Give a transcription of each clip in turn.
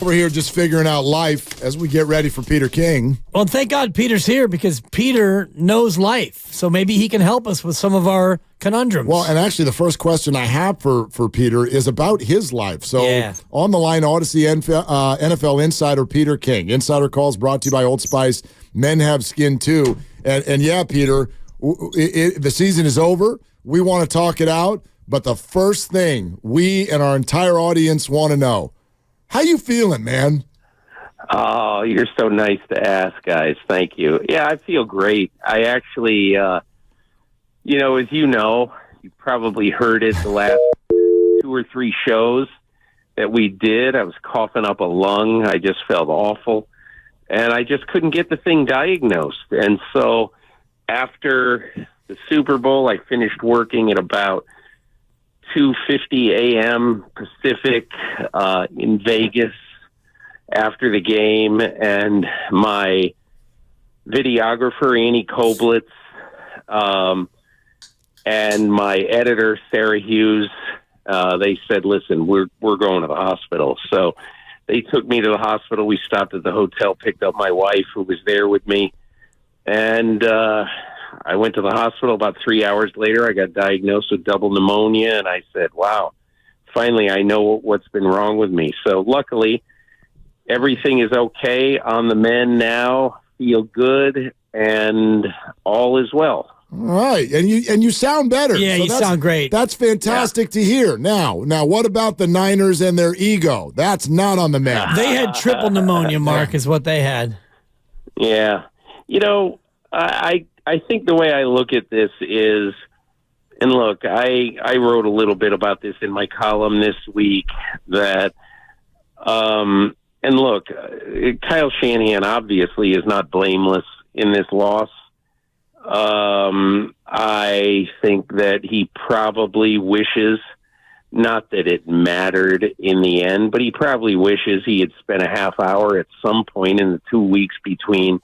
Over here just figuring out life as we get ready for Peter King. Well, thank God Peter's here because Peter knows life. So maybe he can help us with some of our conundrums. Well, and actually the first question I have for Peter is about his life. So on the line, Odyssey NFL insider Peter King. Insider calls brought to you by Old Spice. Men have skin too. And yeah, Peter, the season is over. We want to talk it out. But the first thing we and our entire audience want to know, how you feeling, man? Oh, you're so nice to ask, guys. Thank you. Yeah, I feel great. I actually, as you probably heard it the last 2 or 3 shows that we did. I was coughing up a lung. I just felt awful. And I just couldn't get the thing diagnosed. And so after the Super Bowl, I finished working at about 2:50 a.m. Pacific in Vegas after the game, and my videographer, Annie Koblitz, and my editor, Sarah Hughes, they said, listen, we're going to the hospital. So they took me to the hospital. We stopped at the hotel, picked up my wife, who was there with me, and I went to the hospital. About 3 hours later, I got diagnosed with double pneumonia, and I said, wow, finally I know what's been wrong with me. So luckily, everything is okay on the mend now, feel good, and all is well. All right, and you sound better. Yeah, so you sound great. That's fantastic to hear. Now, what about the Niners and their ego? That's not on the mend. They had triple pneumonia, Mark, is what they had. Yeah. I think the way I look at this is, and look, I wrote a little bit about this in my column this week, that, and look, Kyle Shanahan obviously is not blameless in this loss. I think that he probably wishes, not that it mattered in the end, but he probably wishes he had spent a half hour at some point in the 2 weeks between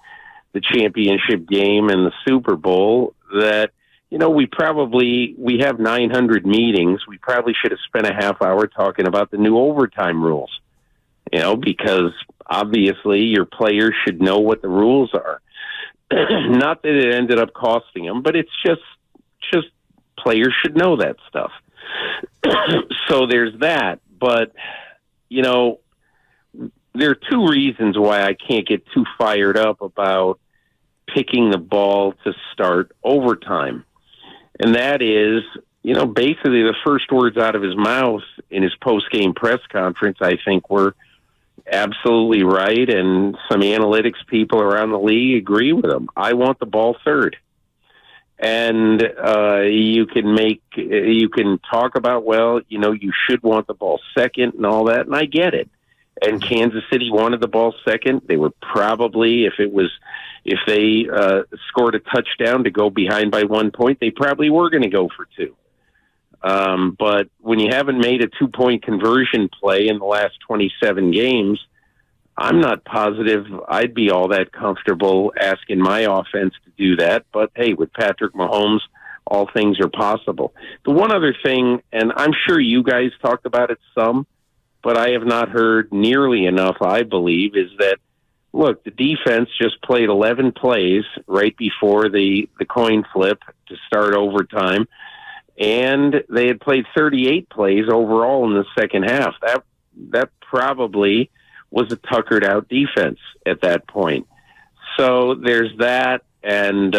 the championship game and the Super Bowl, that, we have 900 meetings. We probably should have spent a half hour talking about the new overtime rules, because obviously your players should know what the rules are. Not that it ended up costing them, but it's just players should know that stuff. So there's that. But, there are 2 reasons why I can't get too fired up about picking the ball to start overtime. And that is, basically the first words out of his mouth in his post-game press conference, I think, were absolutely right. And some analytics people around the league agree with him. I want the ball third. And you can talk about, you should want the ball second and all that. And I get it. And Kansas City wanted the ball second. They were probably, if they scored a touchdown to go behind by 1 point, they probably were going to go for 2. But when you haven't made a 2-point conversion play in the last 27 games, I'm not positive I'd be all that comfortable asking my offense to do that. But hey, with Patrick Mahomes, all things are possible. The one other thing, and I'm sure you guys talked about it some, but I have not heard nearly enough, I believe, is that, look, the defense just played 11 plays right before the coin flip to start overtime, and they had played 38 plays overall in the second half. That probably was a tuckered out defense at that point. So there's that, and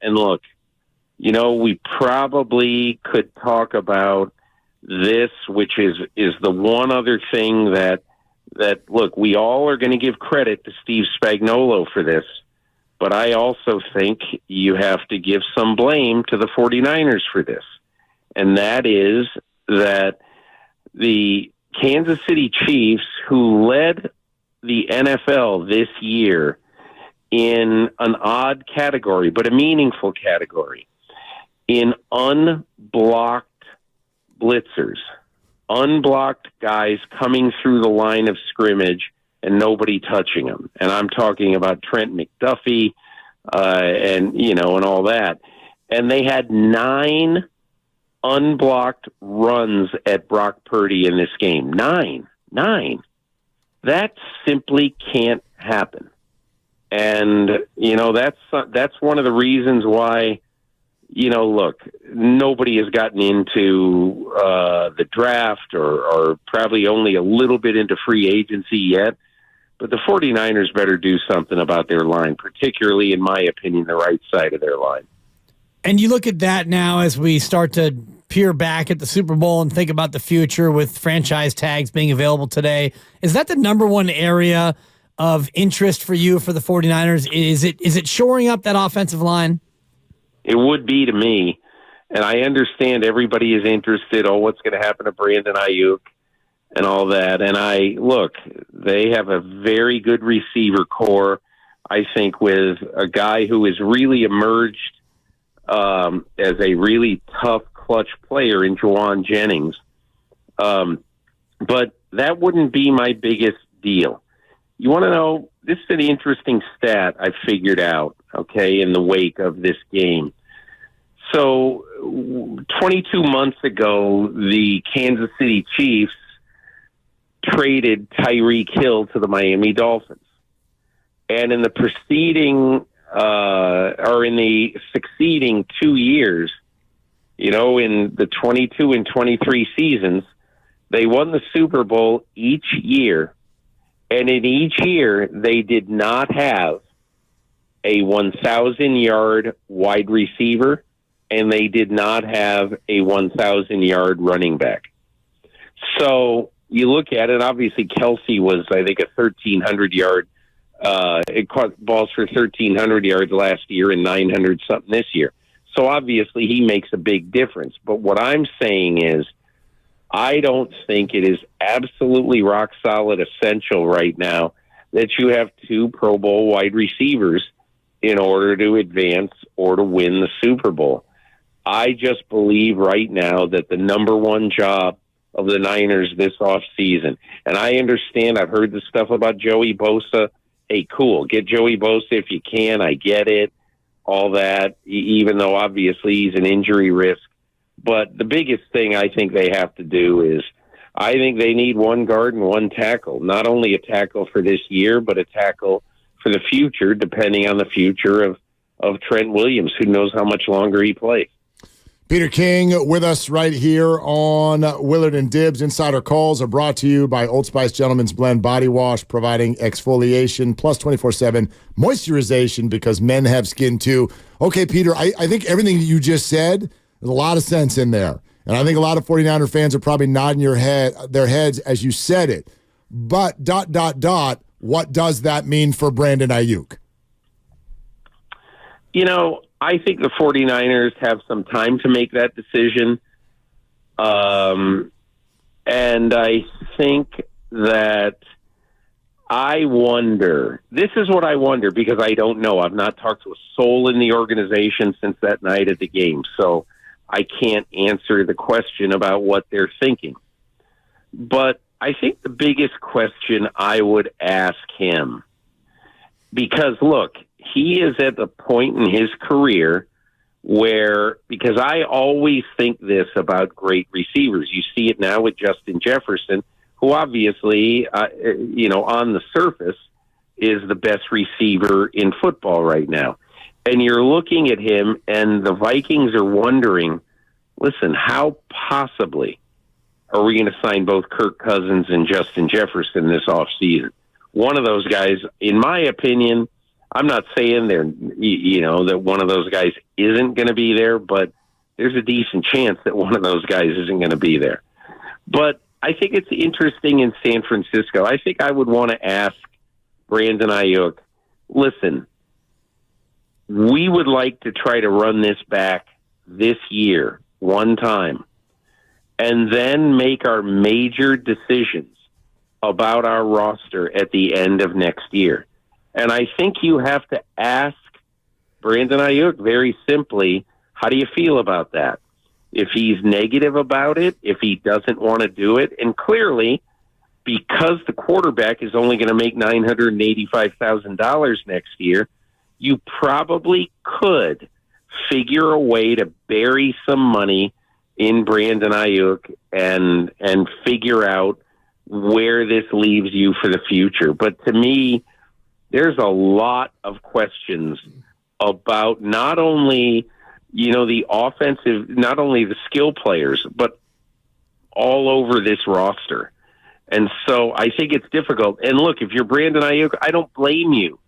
look, we probably could talk about this, which is the one other thing that look, we all are going to give credit to Steve Spagnuolo for this, but I also think you have to give some blame to the 49ers for this. And that is that the Kansas City Chiefs, who led the NFL this year in an odd category, but a meaningful category, in unblocked blitzers, unblocked guys coming through the line of scrimmage and nobody touching them. And I'm talking about Trent McDuffie and all that. And they had 9 unblocked runs at Brock Purdy in this game. 9. That simply can't happen. And, that's one of the reasons why, look, nobody has gotten into the draft or probably only a little bit into free agency yet. But the 49ers better do something about their line, particularly, in my opinion, the right side of their line. And you look at that now as we start to peer back at the Super Bowl and think about the future with franchise tags being available today. Is that the number one area of interest for you for the 49ers? Is it shoring up that offensive line? It would be to me. And I understand everybody is interested. Oh, what's going to happen to Brandon Aiyuk and all that. And they have a very good receiver core, I think, with a guy who has really emerged as a really tough, clutch player in Juwan Jennings. But that wouldn't be my biggest deal. You want to know, this is an interesting stat I figured out, in the wake of this game. So 22 months ago, the Kansas City Chiefs traded Tyreek Hill to the Miami Dolphins. And in the in the succeeding 2 years, in the 22 and 23 seasons, they won the Super Bowl each year. And in each year, they did not have a 1,000-yard wide receiver, and they did not have a 1,000-yard running back. So you look at it, obviously Kelsey was, I think, a 1,300-yard. It caught balls for 1,300 yards last year and 900-something this year. So obviously he makes a big difference. But what I'm saying is, I don't think it is absolutely rock-solid essential right now that you have two Pro Bowl wide receivers in order to advance or to win the Super Bowl. I just believe right now that the number one job of the Niners this offseason, and I understand, I've heard the stuff about Joey Bosa. Hey, cool, get Joey Bosa if you can. I get it, all that, even though obviously he's an injury risk. But the biggest thing I think they have to do is, I think they need one guard and one tackle. Not only a tackle for this year, but a tackle for the future, depending on the future of Trent Williams. Who knows how much longer he plays. Peter King with us right here on Willard and Dibs. Insider calls are brought to you by Old Spice Gentleman's Blend Body Wash, providing exfoliation plus 24/7 moisturization because men have skin too. Okay, Peter, I think everything you just said, there's a lot of sense in there. And I think a lot of 49er fans are probably nodding their heads as you said it. But ... what does that mean for Brandon Aiyuk? I think the 49ers have some time to make that decision. And I think that this is what I wonder, because I don't know. I've not talked to a soul in the organization since that night at the game. So I can't answer the question about what they're thinking. But I think the biggest question I would ask him, because look, he is at the point in his career where, because I always think this about great receivers, you see it now with Justin Jefferson, who obviously, on the surface is the best receiver in football right now. And you're looking at him, and the Vikings are wondering, listen, how possibly are we going to sign both Kirk Cousins and Justin Jefferson this offseason? One of those guys, in my opinion, I'm not saying that one of those guys isn't going to be there, but there's a decent chance that one of those guys isn't going to be there. But I think it's interesting in San Francisco. I think I would want to ask Brandon Aiyuk, listen, we would like to try to run this back this year, one time, and then make our major decisions about our roster at the end of next year. And I think you have to ask Brandon Aiyuk very simply, how do you feel about that? If he's negative about it, if he doesn't want to do it, and clearly, because the quarterback is only going to make $985,000 next year, you probably could figure a way to bury some money in Brandon Aiyuk and figure out where this leaves you for the future. But to me, there's a lot of questions about not only, the offensive, not only the skill players, but all over this roster. And so I think it's difficult. And look, if you're Brandon Aiyuk, I don't blame you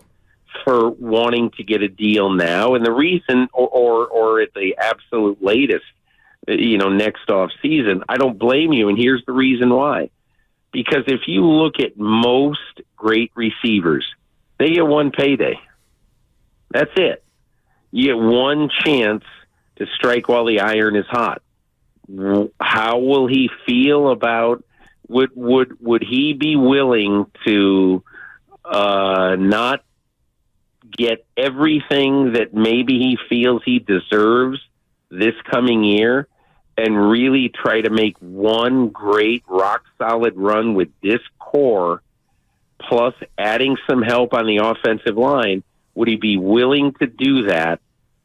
for wanting to get a deal now. And the reason, or at the absolute latest, next off season, I don't blame you. And here's the reason why. Because if you look at most great receivers, they get one payday. That's it. You get one chance to strike while the iron is hot. How will he feel about, would he be willing to not get everything that maybe he feels he deserves this coming year and really try to make one great rock-solid run with this core, plus adding some help on the offensive line? Would he be willing to do that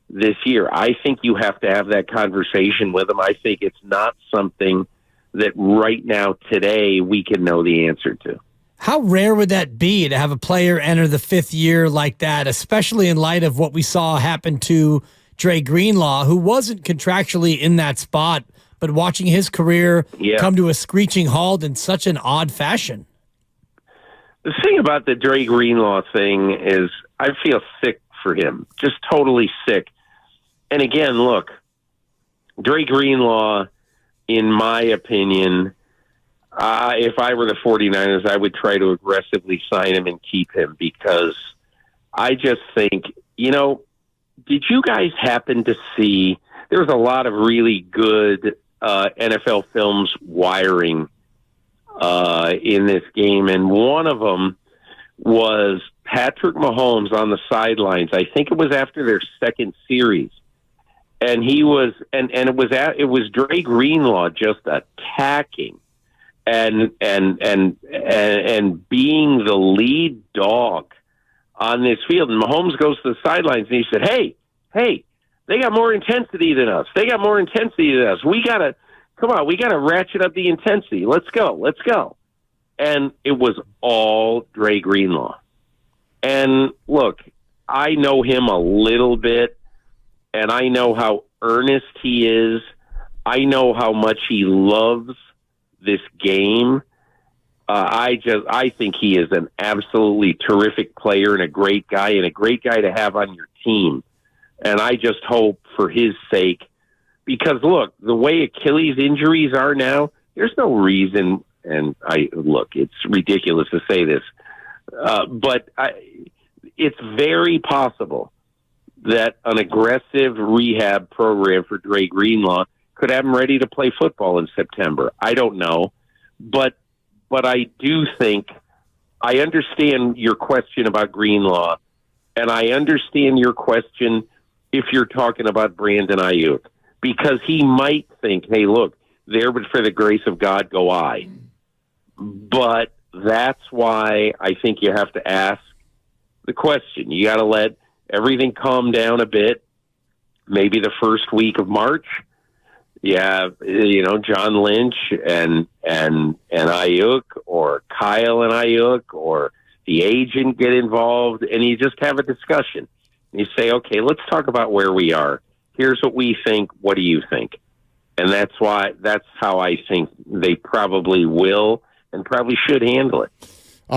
this year? I think you have to have that conversation with him. I think it's not something that right now, today, we can know the answer to. How rare would that be to have a player enter the fifth year like that, especially in light of what we saw happen to Dre Greenlaw, who wasn't contractually in that spot, but watching his career come to a screeching halt in such an odd fashion? The thing about the Dre Greenlaw thing is I feel sick for him, just totally sick. And again, look, Dre Greenlaw, in my opinion, if I were the 49ers, I would try to aggressively sign him and keep him, because I just think, did you guys happen to see, there was a lot of really good NFL films wiring in this game, and one of them was Patrick Mahomes on the sidelines. I think it was after their second series, and he was, and it was Dre Greenlaw just attacking and being the lead dog on this field. And Mahomes goes to the sidelines and he said, "Hey, they got more intensity than us. We gotta ratchet up the intensity. Let's go." And it was all Dre Greenlaw. And look, I know him a little bit, and I know how earnest he is. I know how much he loves this game. I think he is an absolutely terrific player and a great guy to have on your team. And I just hope for his sake, because look, the way Achilles injuries are now, there's no reason. And it's ridiculous to say this, but it's very possible that an aggressive rehab program for Dre Greenlaw could have him ready to play football in September. I don't know, but I do think I understand your question about Greenlaw, and I understand your question if you're talking about Brandon Aiyuk, because he might think, "Hey, look, there, but for the grace of God go I." But that's why I think you have to ask the question. You got to let everything calm down a bit. Maybe the first week of March, John Lynch and Aiyuk, or Kyle and Aiyuk, or the agent get involved, and you just have a discussion. You say, "Okay, let's talk about where we are. Here's what we think. What do you think?" And that's how I think they probably will and probably should handle it.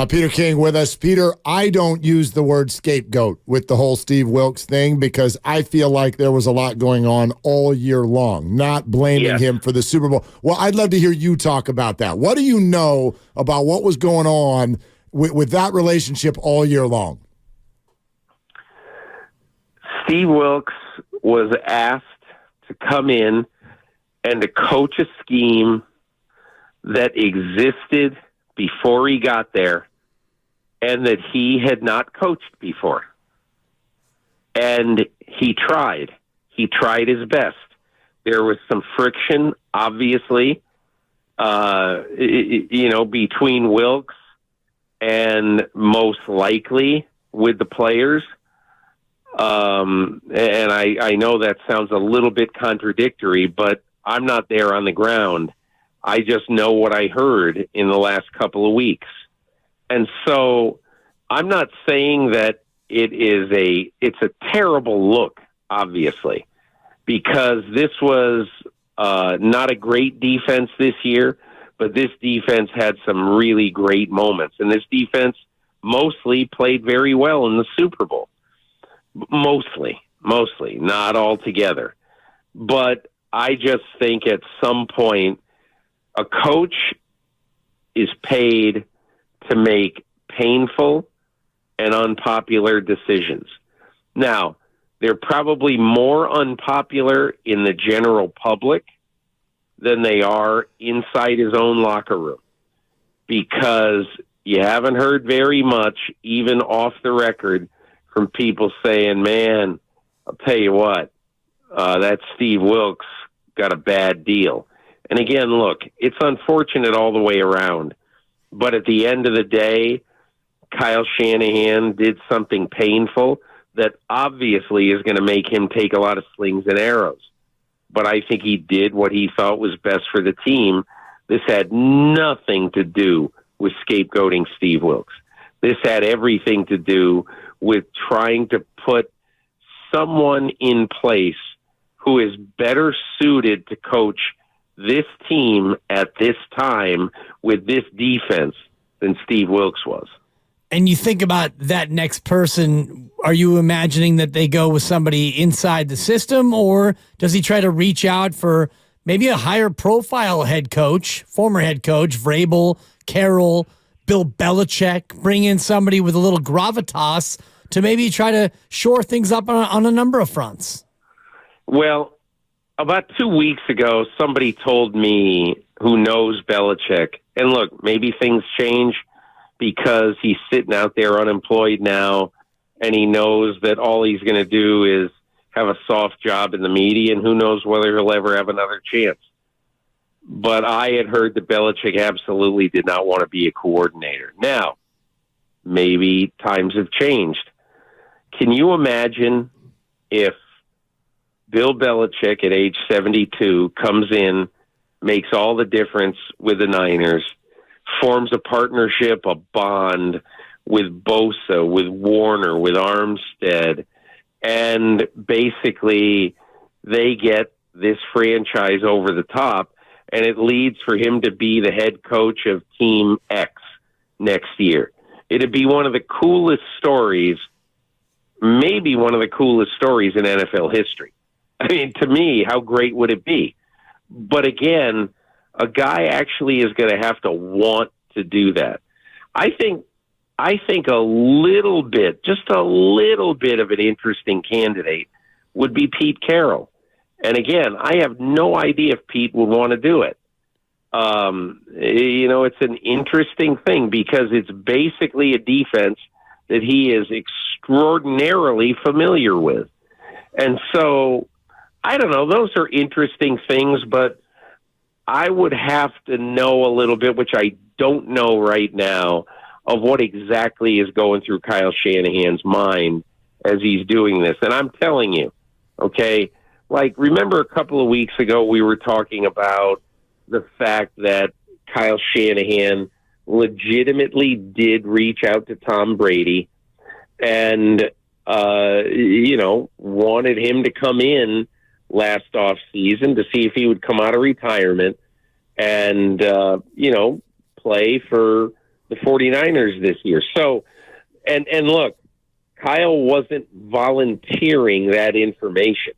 Peter King with us. Peter, I don't use the word scapegoat with the whole Steve Wilks thing, because I feel like there was a lot going on all year long, not blaming him for the Super Bowl. Well, I'd love to hear you talk about that. What do you know about what was going on with that relationship all year long? Steve Wilks was asked to come in and to coach a scheme that existed before he got there and that he had not coached before. And he tried. He tried his best. There was some friction, obviously, between Wilks and most likely with the players. And I know that sounds a little bit contradictory, but I'm not there on the ground. I just know what I heard in the last couple of weeks. And so I'm not saying that it's a terrible look, obviously, because this was not a great defense this year, but this defense had some really great moments. And this defense mostly played very well in the Super Bowl. Mostly, not all together. But I just think at some point, a coach is paid to make painful and unpopular decisions. Now, they're probably more unpopular in the general public than they are inside his own locker room, because you haven't heard very much, even off the record, from people saying, man, I'll tell you what, that Steve Wilks got a bad deal. And again, look, it's unfortunate all the way around, but at the end of the day, Kyle Shanahan did something painful that obviously is going to make him take a lot of slings and arrows. But I think he did what he thought was best for the team. This had nothing to do with scapegoating Steve Wilks. This had everything to do with trying to put someone in place who is better suited to coach this team at this time with this defense than Steve Wilks was. And you think about that next person, are you imagining that they go with somebody inside the system, or does he try to reach out for maybe a higher profile head coach, former head coach, Vrabel, Carroll, Bill Belichick, bring in somebody with a little gravitas to maybe try to shore things up on a number of fronts? Well, about 2 weeks ago, somebody told me who knows Belichick, and look, maybe things change because he's sitting out there unemployed now, and he knows that all he's going to do is have a soft job in the media, and who knows whether he'll ever have another chance. But I had heard that Belichick absolutely did not want to be a coordinator. Now, maybe times have changed. Can you imagine if Bill Belichick at age 72 comes in, makes all the difference with the Niners, forms a partnership, a bond with Bosa, with Warner, with Armstead, and basically they get this franchise over the top, and it leads for him to be the head coach of Team X next year. It'd be one of the coolest stories, maybe one of the coolest stories in NFL history. I mean, to me, how great would it be? But again, a guy actually is going to have to want to do that. I think a little bit, just a little bit of an interesting candidate would be Pete Carroll. And again, I have no idea if Pete would want to do it. It's an interesting thing because it's basically a defense that he is extraordinarily familiar with. And so, I don't know, those are interesting things, but I would have to know a little bit, which I don't know right now, of what exactly is going through Kyle Shanahan's mind as he's doing this. And I'm telling you, okay, like, remember a couple of weeks ago we were talking about the fact that Kyle Shanahan legitimately did reach out to Tom Brady and, wanted him to come in last offseason to see if he would come out of retirement and, play for the 49ers this year. So, and look, Kyle wasn't volunteering that information.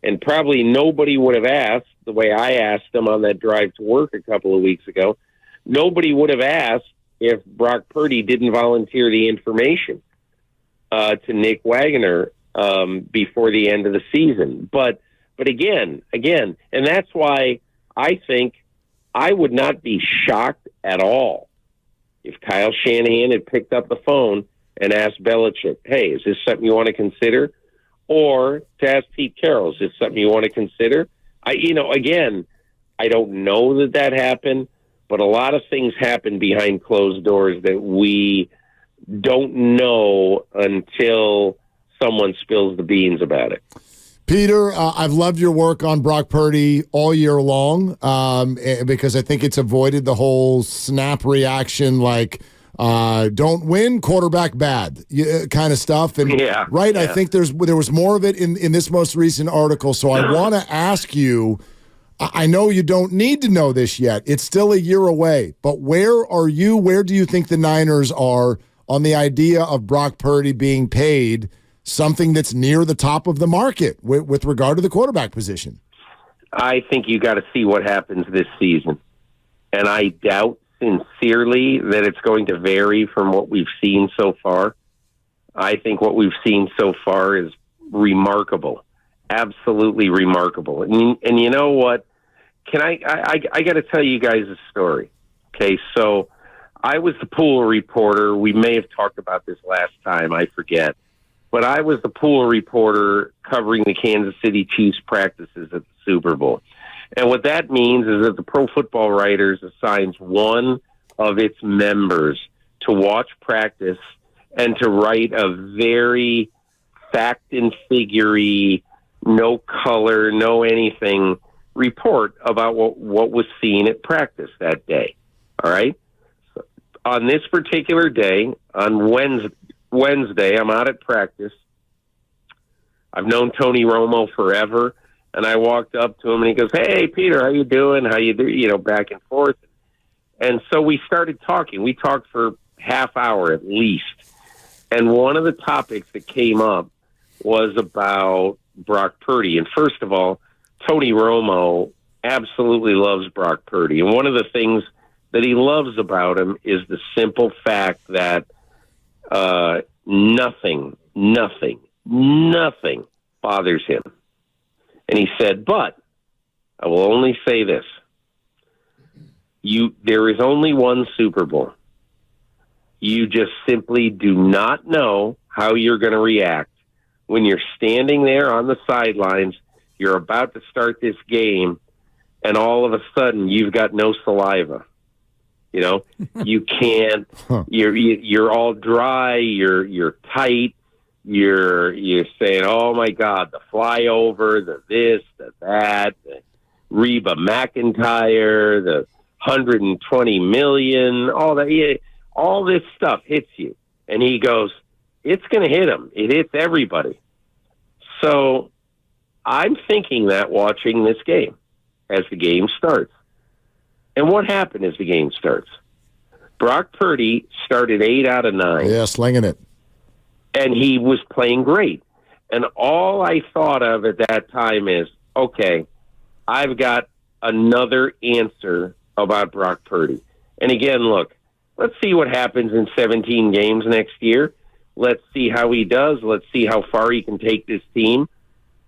And probably nobody would have asked, the way I asked him on that drive to work a couple of weeks ago, nobody would have asked if Brock Purdy didn't volunteer the information to Nick Wagner before the end of the season. But again, and that's why I think I would not be shocked at all if Kyle Shanahan had picked up the phone and asked Belichick, hey, is this something you want to consider? Or to ask Pete Carroll, is this something you want to consider? Again, I don't know that happened, but a lot of things happen behind closed doors that we don't know until someone spills the beans about it. Peter, I've loved your work on Brock Purdy all year long because I think it's avoided the whole snap reaction like don't win, quarterback bad kind of stuff. And right, I think there was more of it in this most recent article. So I want to ask you, I know you don't need to know this yet. It's still a year away. But where are you? Where do you think the Niners are on the idea of Brock Purdy being paid something that's near the top of the market with regard to the quarterback position? I think you got to see what happens this season. And I doubt sincerely that it's going to vary from what we've seen so far. I think what we've seen so far is remarkable, absolutely remarkable. And you know what? I got to tell you guys a story. Okay, so I was the pool reporter. We may have talked about this last time. I forget. But I was the pool reporter covering the Kansas City Chiefs practices at the Super Bowl. And what that means is that the Pro Football Writers assigns one of its members to watch practice and to write a very fact and figure-y, no color, no anything report about what was seen at practice that day. All right? So on this particular day, on Wednesday, I'm out at practice. I've known Tony Romo forever, and I walked up to him, and he goes, "Hey, Peter, how you doing? How you do?" Back and forth. And so we started talking. We talked for half hour at least. And one of the topics that came up was about Brock Purdy. And first of all, Tony Romo absolutely loves Brock Purdy. And one of the things that he loves about him is the simple fact that nothing bothers him. And he said, but I will only say this. There is only one Super Bowl. You just simply do not know how you're going to react when you're standing there on the sidelines. You're about to start this game, and all of a sudden you've got no saliva. You can't. You're all dry. You're tight. You're saying, "Oh my God, the flyover, the this, the that, the Reba McEntire, the 120 million, all that." All this stuff hits you, and he goes, "It's going to hit him. It hits everybody." So I'm thinking that watching this game as the game starts. And what happened as the game starts? Brock Purdy started 8 out of 9. Yeah, slinging it. And he was playing great. And all I thought of at that time is, okay, I've got another answer about Brock Purdy. And again, look, let's see what happens in 17 games next year. Let's see how he does. Let's see how far he can take this team.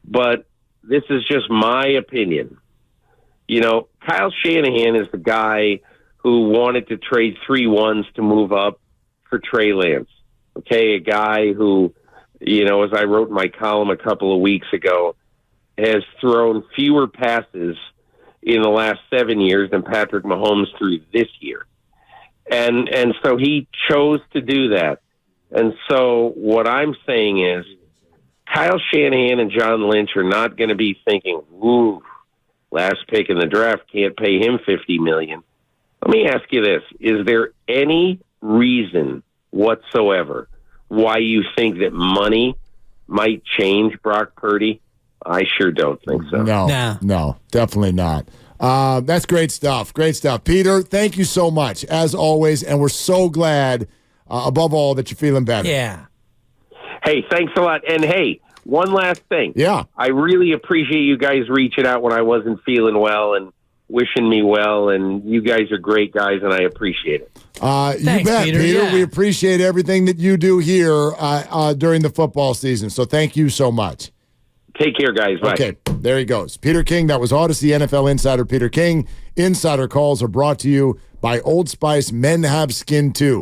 But this is just my opinion. Kyle Shanahan is the guy who wanted to trade 3 ones to move up for Trey Lance. Okay, a guy who, as I wrote in my column a couple of weeks ago, has thrown fewer passes in the last 7 years than Patrick Mahomes threw this year. And so he chose to do that. And so what I'm saying is Kyle Shanahan and John Lynch are not going to be thinking, ooh, last pick in the draft, can't pay him $50 million. Let me ask you this. Is there any reason whatsoever why you think that money might change Brock Purdy? I sure don't think so. No, definitely not. That's great stuff. Great stuff. Peter, thank you so much, as always, and we're so glad, above all, that you're feeling better. Yeah. Hey, thanks a lot. And, hey, one last thing. Yeah. I really appreciate you guys reaching out when I wasn't feeling well and wishing me well, and you guys are great guys, and I appreciate it. Thanks, you bet, Peter. Yeah. We appreciate everything that you do here during the football season, so thank you so much. Take care, guys. Bye. Okay, there he goes. Peter King, that was Odyssey NFL insider Peter King. Insider calls are brought to you by Old Spice Men Have Skin Too.